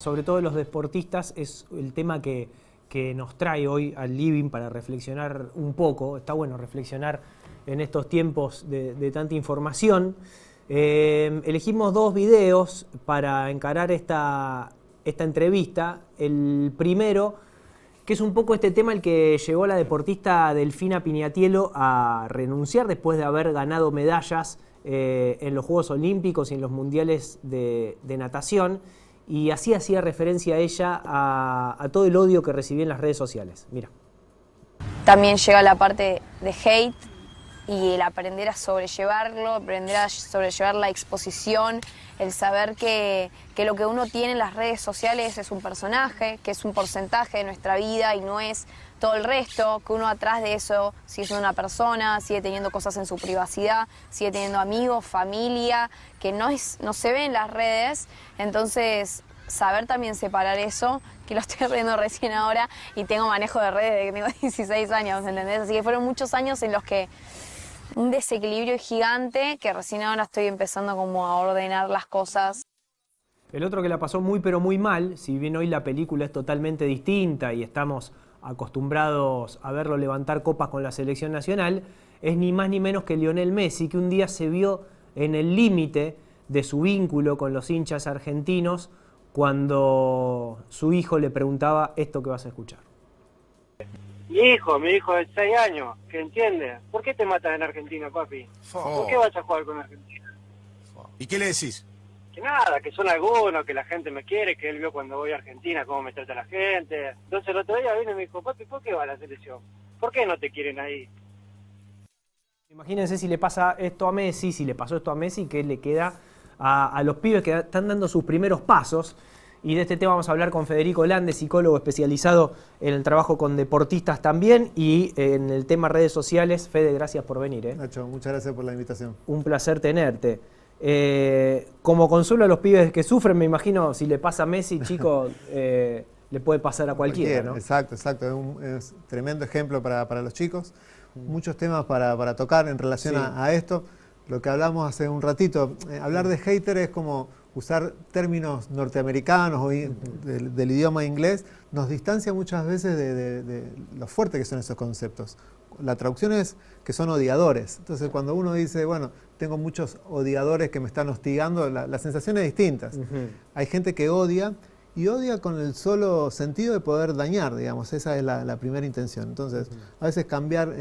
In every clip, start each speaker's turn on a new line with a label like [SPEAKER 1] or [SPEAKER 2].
[SPEAKER 1] Sobre todo los deportistas es el tema que nos trae hoy al living para reflexionar un poco. Está bueno reflexionar en estos tiempos de tanta información. Elegimos dos videos para encarar esta entrevista. El primero, que es un poco este tema el que llevó a la deportista Delfina Piñatielo a renunciar después de haber ganado medallas en los Juegos Olímpicos y en los Mundiales de natación. Y así hacía referencia a ella a todo el odio que recibía en las redes sociales. Mira.
[SPEAKER 2] También llega la parte de hate y el aprender a sobrellevarlo, aprender a sobrellevar la exposición, el saber que lo que uno tiene en las redes sociales es un personaje, que es un porcentaje de nuestra vida y no es todo el resto, que uno atrás de eso sigue siendo una persona, sigue teniendo cosas en su privacidad, sigue teniendo amigos, familia, que no se ve en las redes. Entonces, saber también separar eso, que lo estoy aprendiendo recién ahora y tengo manejo de redes desde que tengo 16 años, ¿entendés? Así que fueron muchos años en los que un desequilibrio gigante, que recién ahora estoy empezando como a ordenar las cosas.
[SPEAKER 1] El otro que la pasó muy pero muy mal, si bien hoy la película es totalmente distinta y estamos acostumbrados a verlo levantar copas con la selección nacional, es ni más ni menos que Lionel Messi, que un día se vio en el límite de su vínculo con los hinchas argentinos cuando su hijo le preguntaba esto que vas a escuchar.
[SPEAKER 3] Mi hijo de 6 años, que entiende, ¿por qué te matas en Argentina, papi? ¿Por qué vas a jugar con Argentina?
[SPEAKER 4] ¿Y qué le decís?
[SPEAKER 3] Que nada, que son algunos, que la gente me quiere, que él vio cuando voy a Argentina cómo me trata la gente. Entonces el otro día vino y me dijo, papi, ¿por qué va a la selección? ¿Por qué no te quieren ahí?
[SPEAKER 1] Imagínense si le pasa esto a Messi, si le pasó esto a Messi, ¿qué le queda a los pibes que están dando sus primeros pasos? Y de este tema vamos a hablar con Federico Lande, psicólogo especializado en el trabajo con deportistas también y en el tema redes sociales. Fede, gracias por venir.
[SPEAKER 5] Nacho, muchas gracias por la invitación.
[SPEAKER 1] Un placer tenerte. Como consuelo a los pibes que sufren, me imagino, si le pasa a Messi, chico, le puede pasar a cualquiera, ¿no?
[SPEAKER 5] Exacto. Es un tremendo ejemplo para los chicos. Muchos temas para tocar en relación a esto. Lo que hablamos hace un ratito, hablar de hater es como usar términos norteamericanos o del idioma inglés, nos distancia muchas veces de lo fuerte que son esos conceptos. La traducción es que son odiadores. Entonces, cuando uno dice, bueno, tengo muchos odiadores que me están hostigando, la sensación es distinta. Hay gente que odia y odia con el solo sentido de poder dañar, digamos. Esa es la primera intención. Entonces, a veces cambiar,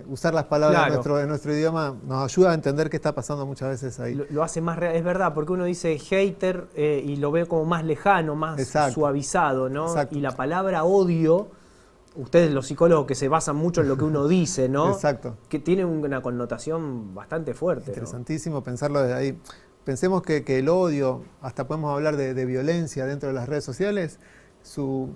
[SPEAKER 5] usar las palabras de nuestro idioma nos ayuda a entender qué está pasando muchas veces ahí.
[SPEAKER 1] Lo hace más real, es verdad, porque uno dice hater y lo ve como más lejano, más suavizado, ¿no? Exacto. Y la palabra odio, ustedes los psicólogos que se basan mucho en lo que uno dice, ¿no?
[SPEAKER 5] Exacto.
[SPEAKER 1] Que tiene una connotación bastante fuerte.
[SPEAKER 5] Interesantísimo, ¿no? Pensarlo desde ahí. Pensemos que el odio, hasta podemos hablar de violencia dentro de las redes sociales, su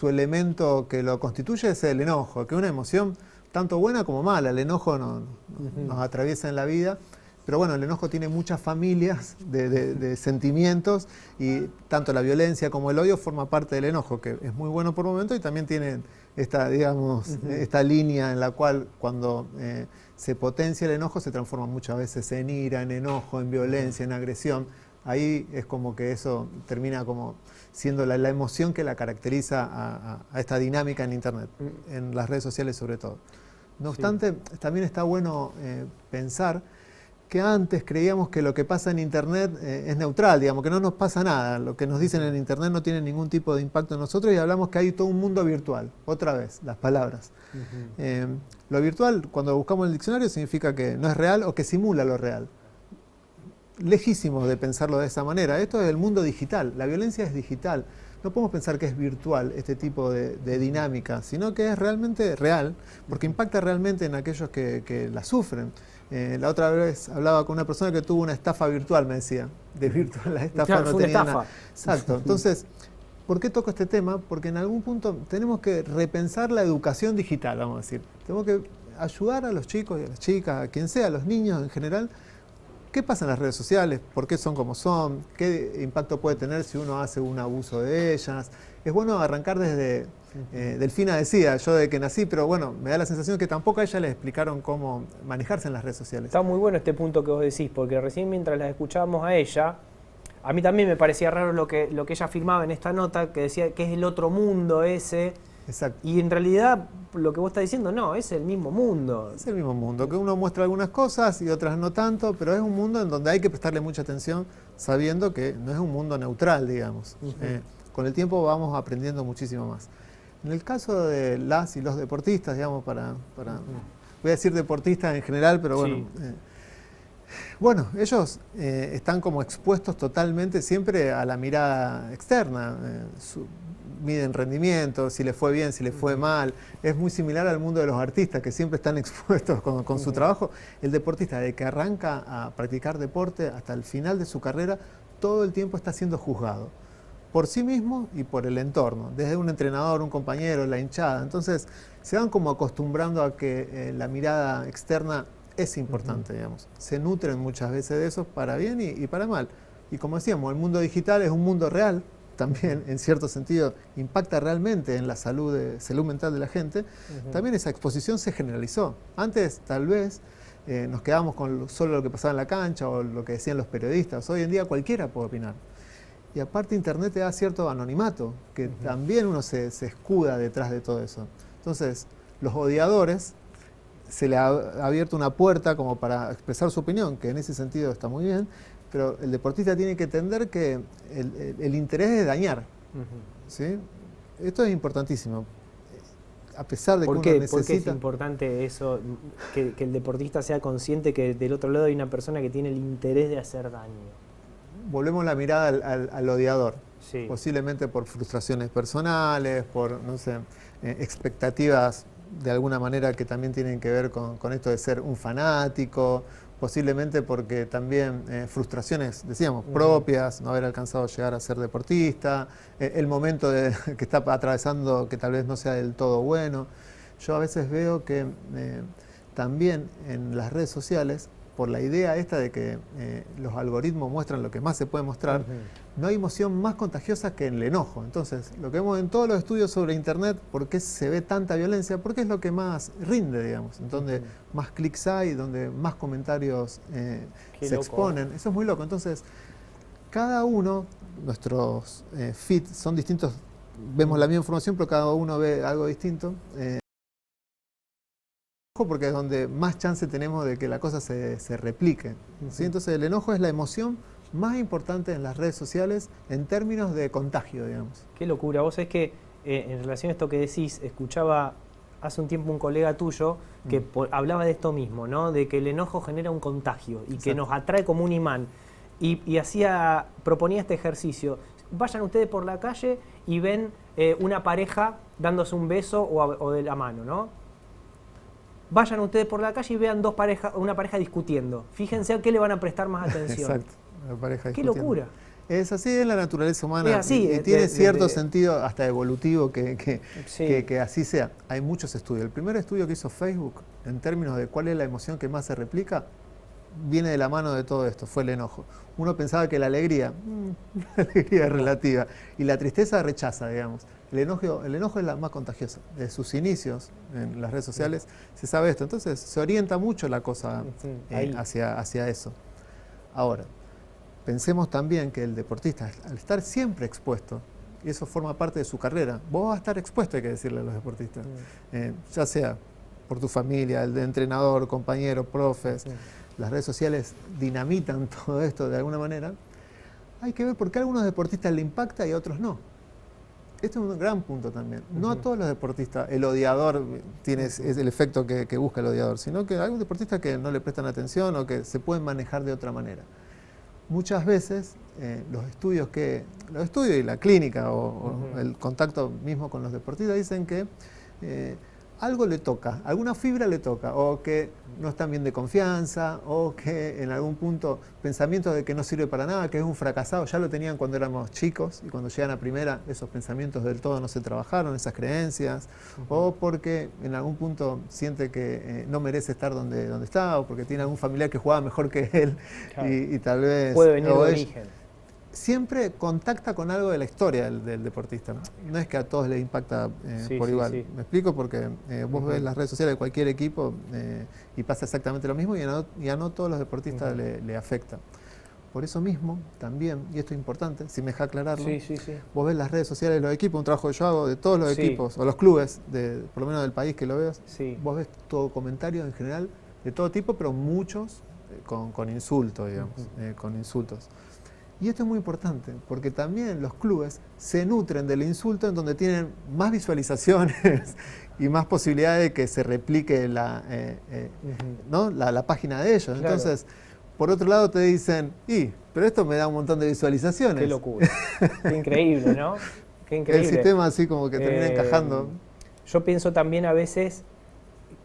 [SPEAKER 5] elemento que lo constituye es el enojo, que es una emoción tanto buena como mala. El enojo nos atraviesa en la vida, pero bueno, el enojo tiene muchas familias de sentimientos y tanto la violencia como el odio forma parte del enojo, que es muy bueno por momento y también tiene esta línea en la cual cuando se potencia el enojo se transforma muchas veces en ira, en enojo, en violencia, en agresión. Ahí es como que eso termina como siendo la emoción que la caracteriza a esta dinámica en Internet, en las redes sociales sobre todo. No obstante, también está bueno pensar que antes creíamos que lo que pasa en Internet es neutral, digamos, que no nos pasa nada. Lo que nos dicen en Internet no tiene ningún tipo de impacto en nosotros y hablamos que hay todo un mundo virtual. Otra vez, las palabras. Lo virtual, cuando buscamos en el diccionario, significa que no es real o que simula lo real. Lejísimo de pensarlo de esa manera. Esto es el mundo digital. La violencia es digital. No podemos pensar que es virtual este tipo de dinámica, sino que es realmente real, porque impacta realmente en aquellos que la sufren. La otra vez hablaba con una persona que tuvo una estafa virtual, me decía. De virtual, la estafa
[SPEAKER 1] claro,
[SPEAKER 5] no
[SPEAKER 1] fue
[SPEAKER 5] tenía
[SPEAKER 1] una estafa.
[SPEAKER 5] Exacto. Entonces, ¿por qué toco este tema? Porque en algún punto tenemos que repensar la educación digital, vamos a decir. Tenemos que ayudar a los chicos y a las chicas, a quien sea, a los niños en general. ¿Qué pasa en las redes sociales? ¿Por qué son como son? ¿Qué impacto puede tener si uno hace un abuso de ellas? Es bueno arrancar desde... Delfina decía, yo de que nací, pero bueno, me da la sensación que tampoco a ella le explicaron cómo manejarse en las redes sociales.
[SPEAKER 1] Está muy bueno este punto que vos decís, porque recién mientras la escuchábamos a ella, a mí también me parecía raro lo que ella afirmaba en esta nota, que decía que es el otro mundo ese.
[SPEAKER 5] Exacto.
[SPEAKER 1] Y en realidad, lo que vos estás diciendo, no, es el mismo mundo.
[SPEAKER 5] Es el mismo mundo, que uno muestra algunas cosas y otras no tanto, pero es un mundo en donde hay que prestarle mucha atención, sabiendo que no es un mundo neutral, digamos. Con el tiempo vamos aprendiendo muchísimo más. En el caso de las y los deportistas, digamos, voy a decir deportistas en general, pero bueno,
[SPEAKER 1] Sí.
[SPEAKER 5] Bueno, ellos están como expuestos totalmente siempre a la mirada externa. Miden rendimiento, si les fue bien, si les fue mal. Es muy similar al mundo de los artistas, que siempre están expuestos con su trabajo. El deportista, de que arranca a practicar deporte hasta el final de su carrera, todo el tiempo está siendo juzgado por sí mismo y por el entorno, desde un entrenador, un compañero, la hinchada. Entonces se van como acostumbrando a que la mirada externa es importante, digamos. Se nutren muchas veces de eso para bien y para mal. Y como decíamos, el mundo digital es un mundo real, también en cierto sentido impacta realmente en la salud mental de la gente. También esa exposición se generalizó. Antes tal vez nos quedábamos con solo lo que pasaba en la cancha o lo que decían los periodistas. Hoy en día cualquiera puede opinar. Y aparte Internet te da cierto anonimato, que también uno se escuda detrás de todo eso. Entonces, los odiadores se le ha abierto una puerta como para expresar su opinión, que en ese sentido está muy bien, pero el deportista tiene que entender que el interés es dañar. ¿Sí? Esto es importantísimo. A pesar de que uno necesita...
[SPEAKER 1] ¿Por qué es importante eso, que el deportista sea consciente que del otro lado hay una persona que tiene el interés de hacer daño?
[SPEAKER 5] Volvemos la mirada al odiador.
[SPEAKER 1] Sí.
[SPEAKER 5] Posiblemente por frustraciones personales, por, no sé, expectativas de alguna manera que también tienen que ver con esto de ser un fanático, posiblemente porque también frustraciones, decíamos, propias, no haber alcanzado a llegar a ser deportista, el momento que está atravesando que tal vez no sea del todo bueno. Yo a veces veo que también en las redes sociales, por la idea esta de que los algoritmos muestran lo que más se puede mostrar, no hay emoción más contagiosa que el enojo. Entonces, lo que vemos en todos los estudios sobre Internet, ¿por qué se ve tanta violencia? Porque es lo que más rinde, digamos, en donde más clics hay, donde más comentarios se exponen. Eso es muy loco. Entonces, cada uno, nuestros feeds son distintos, vemos la misma información, pero cada uno ve algo distinto. Porque es donde más chance tenemos de que la cosa se replique. ¿Sí? Entonces el enojo es la emoción más importante en las redes sociales en términos de contagio, digamos.
[SPEAKER 1] Qué locura. Vos sabés que en relación a esto que decís, escuchaba hace un tiempo un colega tuyo que hablaba de esto mismo, ¿no? De que el enojo genera un contagio y que nos atrae como un imán. Y proponía este ejercicio. Vayan ustedes por la calle y ven una pareja dándose un beso o de la mano, ¿no? Vayan ustedes por la calle y vean una pareja discutiendo. Fíjense a qué le van a prestar más atención.
[SPEAKER 5] Exacto, la pareja
[SPEAKER 1] ¡Qué
[SPEAKER 5] discutiendo.
[SPEAKER 1] locura!
[SPEAKER 5] Es así, es la naturaleza humana.
[SPEAKER 1] Es así,
[SPEAKER 5] y tiene cierto sentido hasta evolutivo que así sea. Hay muchos estudios. El primer estudio que hizo Facebook, en términos de cuál es la emoción que más se replica, viene de la mano de todo esto, fue el enojo. Uno pensaba que la alegría es relativa, y la tristeza rechaza, digamos. El enojo es la más contagiosa. Desde sus inicios en las redes sociales se sabe esto. Entonces se orienta mucho la cosa hacia eso. Ahora, pensemos también que el deportista, al estar siempre expuesto, y eso forma parte de su carrera, vos vas a estar expuesto, hay que decirle a los deportistas, ya sea por tu familia, el de entrenador, compañero, profes, las redes sociales dinamitan todo esto de alguna manera. Hay que ver por qué a algunos deportistas le impacta y a otros no. Este es un gran punto también. No a todos los deportistas el odiador es el efecto que busca el odiador, sino que hay algunos deportistas que no le prestan atención o que se pueden manejar de otra manera. Muchas veces los estudios y la clínica o el contacto mismo con los deportistas dicen que algo le toca, alguna fibra le toca, o que no están bien de confianza, o que en algún punto pensamientos de que no sirve para nada, que es un fracasado, ya lo tenían cuando éramos chicos y cuando llegan a primera esos pensamientos del todo no se trabajaron, esas creencias, o porque en algún punto siente que no merece estar donde está, o porque tiene algún familiar que jugaba mejor que él, claro. y tal vez...
[SPEAKER 1] Puede venir de origen.
[SPEAKER 5] Siempre contacta con algo de la historia del deportista. No es que a todos les impacta por igual. Sí. Me explico porque vos ves las redes sociales de cualquier equipo y pasa exactamente lo mismo y a no todos los deportistas le afecta. por eso mismo, también, y esto es importante, si me deja aclararlo,
[SPEAKER 1] Sí, sí, sí.
[SPEAKER 5] vos ves las redes sociales de los equipos, un trabajo que yo hago de todos los
[SPEAKER 1] Sí.
[SPEAKER 5] equipos, o los clubes, por lo menos del país que lo veas,
[SPEAKER 1] Sí.
[SPEAKER 5] vos ves todo comentario en general, de todo tipo, pero muchos con insultos, digamos, con insultos. Y esto es muy importante, porque también los clubes se nutren del insulto en donde tienen más visualizaciones y más posibilidades de que se replique ¿no? la página de ellos.
[SPEAKER 1] Claro.
[SPEAKER 5] Entonces, por otro lado te dicen, pero esto me da un montón de visualizaciones.
[SPEAKER 1] Qué locura. Qué increíble, ¿no? Qué increíble.
[SPEAKER 5] El sistema así como que termina encajando.
[SPEAKER 1] Yo pienso también a veces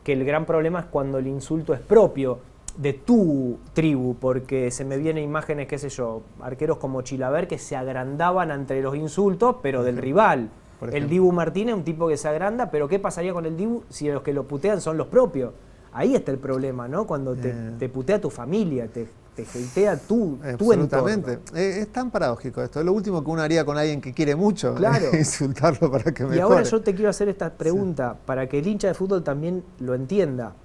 [SPEAKER 1] que el gran problema es cuando el insulto es propio de tu tribu, porque se me vienen imágenes, qué sé yo, arqueros como Chilaver que se agrandaban ante los insultos, pero del rival. El Dibu Martínez, un tipo que se agranda, pero ¿qué pasaría con el Dibu si los que lo putean son los propios? Ahí está el problema, ¿no? Cuando te putea tu familia, te hatea tu
[SPEAKER 5] absolutamente.
[SPEAKER 1] entorno.
[SPEAKER 5] Es tan paradójico esto. Es lo último que uno haría con alguien que quiere mucho.
[SPEAKER 1] Claro.
[SPEAKER 5] Insultarlo para que mejore.
[SPEAKER 1] Y ahora yo te quiero hacer esta pregunta, para que el hincha de fútbol también lo entienda.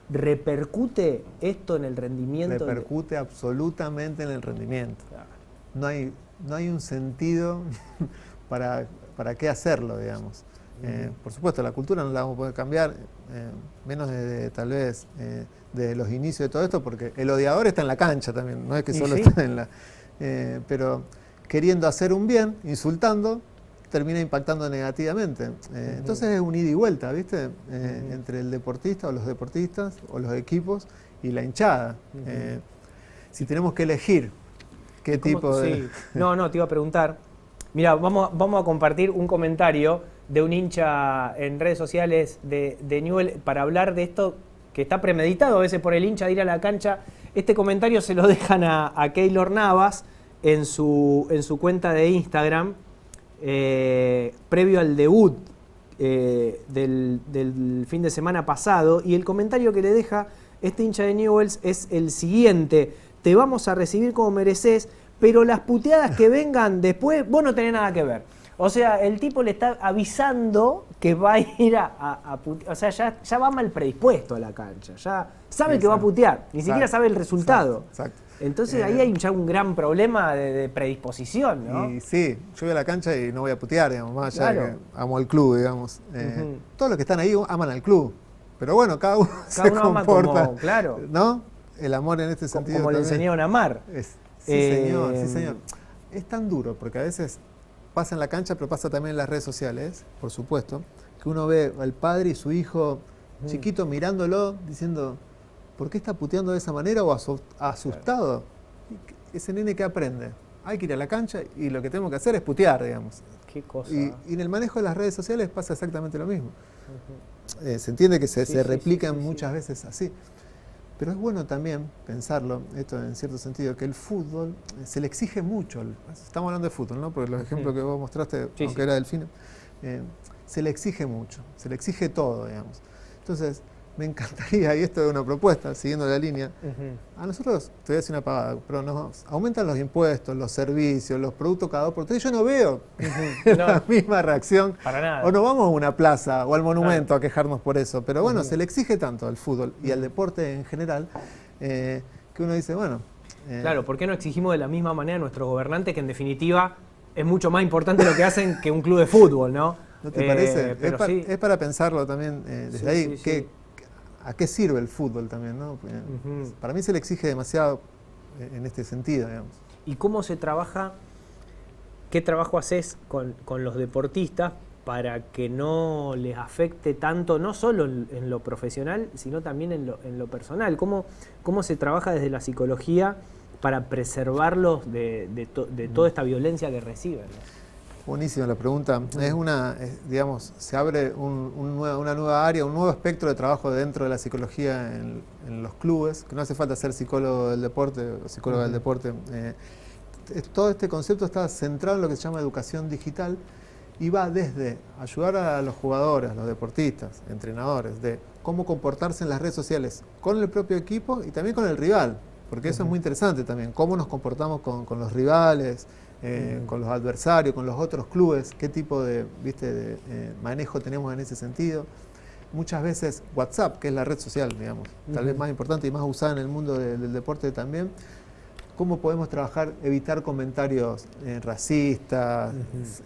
[SPEAKER 1] ¿Repercute esto en el rendimiento?
[SPEAKER 5] Repercute absolutamente en el rendimiento.
[SPEAKER 1] Claro.
[SPEAKER 5] No hay un sentido para qué hacerlo, digamos. Por supuesto, la cultura no la vamos a poder cambiar, menos tal vez de los inicios de todo esto, porque el odiador está en la cancha también, no es que solo está en la... pero queriendo hacer un bien, insultando, termina impactando negativamente. Entonces es un ida y vuelta, ¿viste? Entre el deportista o los deportistas o los equipos y la hinchada. Si tenemos que elegir qué tipo de...
[SPEAKER 1] Sí. No, te iba a preguntar. Mira, vamos a compartir un comentario de un hincha en redes sociales de Newell's para hablar de esto que está premeditado a veces por el hincha de ir a la cancha. Este comentario se lo dejan a Keylor Navas en su cuenta de Instagram, previo al debut del fin de semana pasado, y el comentario que le deja este hincha de Newell's es el siguiente: te vamos a recibir como mereces, pero las puteadas que vengan después, vos no tenés nada que ver. O sea, el tipo le está avisando que va a ir a putear. O sea, ya va mal predispuesto a la cancha. Ya sabe que va a putear. Ni siquiera sabe el resultado.
[SPEAKER 5] Exacto.
[SPEAKER 1] Entonces ahí hay ya un gran problema de predisposición, ¿no?
[SPEAKER 5] Y sí, yo voy a la cancha y no voy a putear, digamos, más allá de que amo al club, digamos. Todos los que están ahí aman al club. Pero bueno, cada uno se comporta,
[SPEAKER 1] ama como, claro.
[SPEAKER 5] ¿no? El amor en este sentido.
[SPEAKER 1] Como le enseñaron a amar.
[SPEAKER 5] Sí, señor, sí, señor. Es tan duro, porque a veces pasa en la cancha, pero pasa también en las redes sociales, por supuesto, que uno ve al padre y su hijo chiquito mirándolo, diciendo, ¿por qué está puteando de esa manera? O asustado. Ese nene que aprende. Hay que ir a la cancha y lo que tenemos que hacer es putear, digamos.
[SPEAKER 1] Qué cosa.
[SPEAKER 5] Y en el manejo de las redes sociales pasa exactamente lo mismo. Se entiende que se replican muchas veces así. Pero es bueno también pensarlo, esto en cierto sentido, que el fútbol se le exige mucho. Estamos hablando de fútbol, ¿no? Porque los ejemplos que vos mostraste, aunque era Delfino, se le exige mucho, se le exige todo, digamos. Entonces, me encantaría, y esto es una propuesta, siguiendo la línea, a nosotros, te voy a decir una pagada, pero nos aumentan los impuestos, los servicios, los productos cada 2 por 3, yo no veo la misma reacción.
[SPEAKER 1] Para nada.
[SPEAKER 5] O nos vamos a una plaza o al monumento a quejarnos por eso, pero bueno, se le exige tanto al fútbol y al deporte en general, que uno dice, bueno...
[SPEAKER 1] Claro, ¿por qué no exigimos de la misma manera a nuestros gobernantes, que en definitiva es mucho más importante lo que hacen que un club de fútbol, ¿no?
[SPEAKER 5] ¿No te parece?
[SPEAKER 1] Sí.
[SPEAKER 5] Es para pensarlo también desde ahí. ¿A qué sirve el fútbol también, no? Para mí se le exige demasiado en este sentido, digamos.
[SPEAKER 1] ¿Y cómo se trabaja? ¿Qué trabajo haces con los deportistas para que no les afecte tanto, no solo en lo profesional, sino también en lo personal? ¿Cómo se trabaja desde la psicología para preservarlos de toda esta violencia que reciben?
[SPEAKER 5] Buenísima la pregunta. Digamos, se abre una nueva área, un nuevo espectro de trabajo dentro de la psicología en los clubes, que no hace falta ser psicólogo del deporte o psicóloga del deporte. Todo este concepto está centrado en lo que se llama educación digital y va desde ayudar a los jugadores, a los deportistas, entrenadores, de cómo comportarse en las redes sociales con el propio equipo y también con el rival, porque eso es muy interesante también, cómo nos comportamos con los rivales, con los adversarios, con los otros clubes, qué tipo de manejo tenemos en ese sentido. Muchas veces WhatsApp, que es la red social, digamos, tal vez más importante y más usada en el mundo del deporte también, cómo podemos trabajar, evitar comentarios racistas,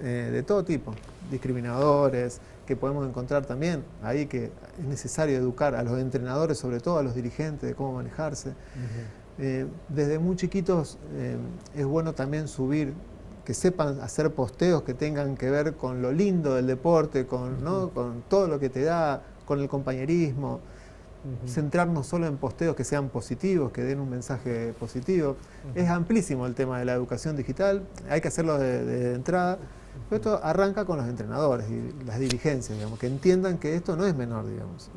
[SPEAKER 5] de todo tipo, discriminadores, que podemos encontrar también ahí, que es necesario educar a los entrenadores, sobre todo a los dirigentes, de cómo manejarse. Desde muy chiquitos es bueno también subir, que sepan hacer posteos que tengan que ver con lo lindo del deporte, ¿no? Con todo lo que te da, con el compañerismo. Centrarnos solo en posteos que sean positivos, que den un mensaje positivo. Es amplísimo el tema de la educación digital, hay que hacerlo de entrada, pero esto arranca con los entrenadores y las dirigencias, digamos, que entiendan que esto no es menor, digamos.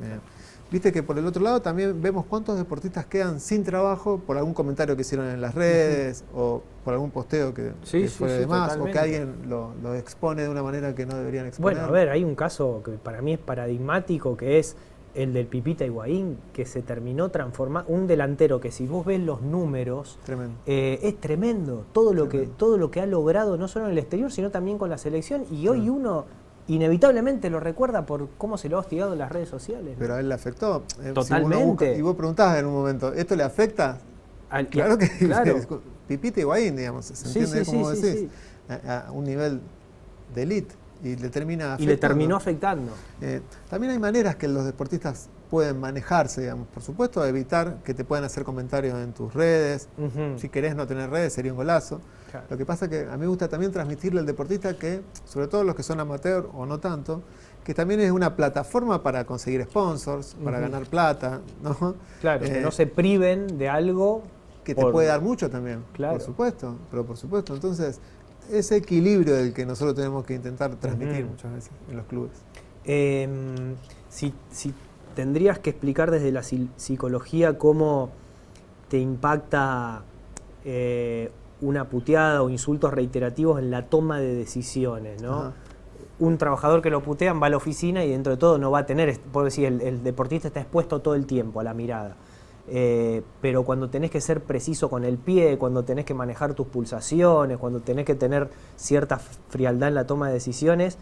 [SPEAKER 5] Viste que por el otro lado también vemos cuántos deportistas quedan sin trabajo por algún comentario que hicieron en las redes o por algún posteo que fue de más, o que alguien lo expone de una manera que no deberían exponer.
[SPEAKER 1] Bueno, a ver, hay un caso que para mí es paradigmático, que es el del Pipita Higuaín, que se terminó transformando, un delantero que si vos ves los números, es tremendo, todo lo que ha logrado no solo en el exterior, sino también con la selección, y hoy uno inevitablemente lo recuerda por cómo se lo ha hostigado en las redes sociales, ¿no?
[SPEAKER 5] Pero a él le afectó.
[SPEAKER 1] Totalmente.
[SPEAKER 5] Y vos preguntabas en un momento, ¿esto le afecta? Claro que Pipita Higuaín, digamos, ¿se entiende cómo decís? A un nivel de élite. Y le termina afectando.
[SPEAKER 1] Y le terminó afectando.
[SPEAKER 5] También hay maneras que los deportistas pueden manejarse, digamos. Por supuesto, evitar que te puedan hacer comentarios en tus redes. Si querés no tener redes, sería un golazo. Claro. Lo que pasa es que a mí me gusta también transmitirle al deportista que, sobre todo los que son amateur o no tanto, que también es una plataforma para conseguir sponsors, para ganar plata, ¿no?
[SPEAKER 1] Claro, que no se priven de algo
[SPEAKER 5] que te puede dar mucho también,
[SPEAKER 1] claro.
[SPEAKER 5] Por supuesto. Entonces, ese equilibrio del que nosotros tenemos que intentar transmitir muchas veces en los clubes.
[SPEAKER 1] Si tendrías que explicar desde la psicología cómo te impacta una puteada o insultos reiterativos en la toma de decisiones, ¿no? Ajá. Un trabajador que lo putean va a la oficina y dentro de todo no va a tener, puedo decir, el deportista está expuesto todo el tiempo a la mirada. Pero cuando tenés que ser preciso con el pie, cuando tenés que manejar tus pulsaciones, cuando tenés que tener cierta frialdad en la toma de decisiones,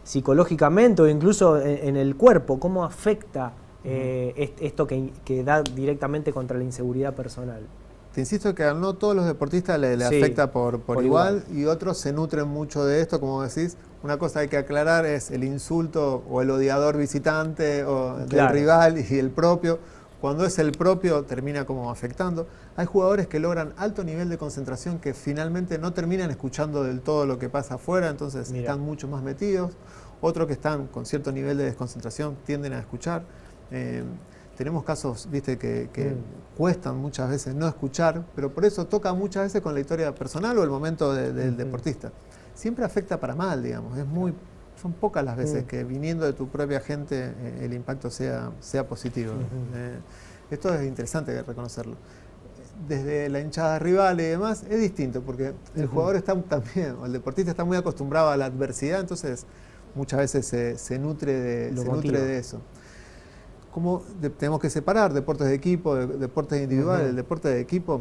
[SPEAKER 1] psicológicamente o incluso en el cuerpo, ¿cómo afecta esto que da directamente contra la inseguridad personal?
[SPEAKER 5] Te insisto que a no todos los deportistas le afecta por igual, y otros se nutren mucho de esto, como decís. Una cosa hay que aclarar es el insulto o el odiador visitante o del rival y el propio. Cuando es el propio termina como afectando. Hay jugadores que logran alto nivel de concentración que finalmente no terminan escuchando del todo lo que pasa afuera, entonces están mucho más metidos. Otros que están con cierto nivel de desconcentración tienden a escuchar. Tenemos casos, viste, que cuestan muchas veces no escuchar, pero por eso toca muchas veces con la historia personal o el momento del deportista. Siempre afecta para mal, digamos. Son pocas las veces que viniendo de tu propia gente el impacto sea positivo. Esto es interesante reconocerlo. Desde la hinchada rival y demás es distinto, porque el jugador está también, o el deportista está muy acostumbrado a la adversidad, entonces muchas veces se nutre de eso. Como tenemos que separar deportes de equipo, deportes individuales. El deporte de equipo,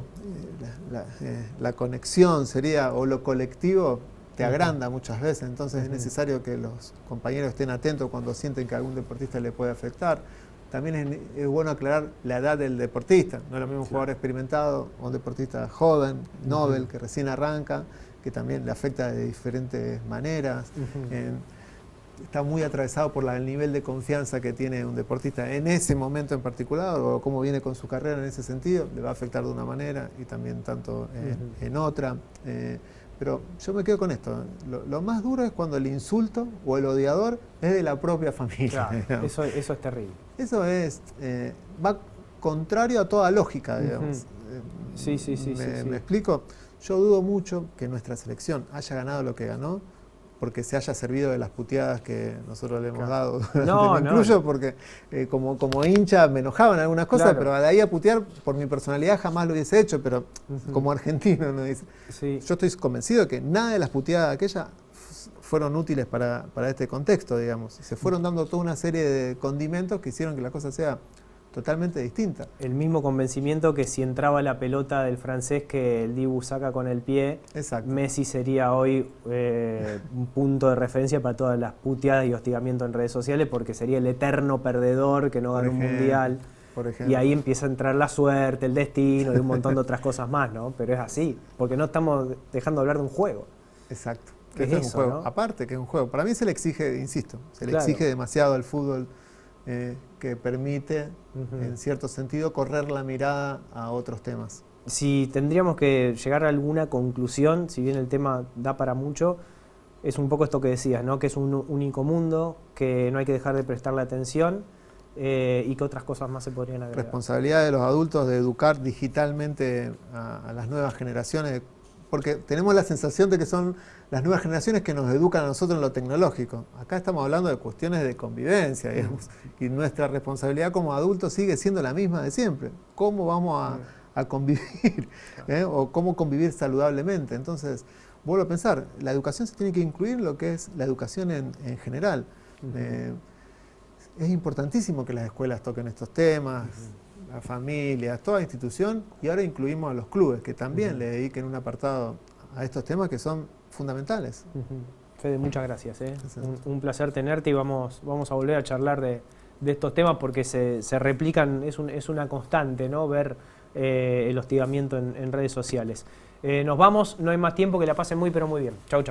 [SPEAKER 5] la conexión sería, o lo colectivo, te agranda muchas veces, entonces es necesario que los compañeros estén atentos cuando sienten que a algún deportista le puede afectar. También es bueno aclarar la edad del deportista, no es lo mismo un jugador experimentado o un deportista joven, novel, que recién arranca, que también le afecta de diferentes maneras. Está muy atravesado por el nivel de confianza que tiene un deportista en ese momento en particular, o cómo viene con su carrera en ese sentido, le va a afectar de una manera y también tanto en otra. Pero yo me quedo con esto. Lo más duro es cuando el insulto o el odiador es de la propia familia.
[SPEAKER 1] Claro, eso es terrible.
[SPEAKER 5] Eso va contrario a toda lógica, digamos. ¿Me explico? Yo dudo mucho que nuestra selección haya ganado lo que ganó porque se haya servido de las puteadas que nosotros le hemos dado. Me incluyo porque como hincha me enojaban algunas cosas, pero de ahí a putear por mi personalidad jamás lo hubiese hecho, pero como argentino no dice. Yo estoy convencido de que nada de las puteadas aquellas fueron útiles para este contexto, digamos. Se fueron dando toda una serie de condimentos que hicieron que la cosa sea totalmente distinta.
[SPEAKER 1] El mismo convencimiento que si entraba la pelota del francés que el Dibu saca con el pie, Messi sería hoy un punto de referencia para todas las puteadas y hostigamientos en redes sociales, porque sería el eterno perdedor que no ganó un mundial.
[SPEAKER 5] por ejemplo.
[SPEAKER 1] Y ahí empieza a entrar la suerte, el destino y un montón de otras cosas más, ¿no? Pero es así, porque no estamos dejando de hablar de un juego.
[SPEAKER 5] Exacto.
[SPEAKER 1] ¿Qué es
[SPEAKER 5] Esto
[SPEAKER 1] eso,
[SPEAKER 5] un juego.
[SPEAKER 1] no?
[SPEAKER 5] Aparte que es un juego. Para mí se le exige, insisto, se le
[SPEAKER 1] Claro.
[SPEAKER 5] exige demasiado al fútbol que permite, en cierto sentido, correr la mirada a otros temas.
[SPEAKER 1] Si tendríamos que llegar a alguna conclusión, si bien el tema da para mucho, es un poco esto que decías, ¿no? Que es un único mundo, que no hay que dejar de prestarle atención y que otras cosas más se podrían agregar.
[SPEAKER 5] Responsabilidad de los adultos de educar digitalmente a las nuevas generaciones, porque tenemos la sensación de que son las nuevas generaciones que nos educan a nosotros en lo tecnológico. Acá estamos hablando de cuestiones de convivencia, digamos, y nuestra responsabilidad como adultos sigue siendo la misma de siempre. ¿Cómo vamos a convivir? ¿O cómo convivir saludablemente? Entonces, vuelvo a pensar, la educación se tiene que incluir en lo que es la educación en general. Es importantísimo que las escuelas toquen estos temas, las familias, toda institución, y ahora incluimos a los clubes, que también le dediquen un apartado a estos temas que son fundamentales.
[SPEAKER 1] Fede, muchas gracias. Un placer tenerte y vamos a volver a charlar de estos temas porque se replican, es una constante, ¿no? Ver el hostigamiento en redes sociales. Nos vamos, no hay más tiempo, que la pasen muy pero muy bien. Chau, chau.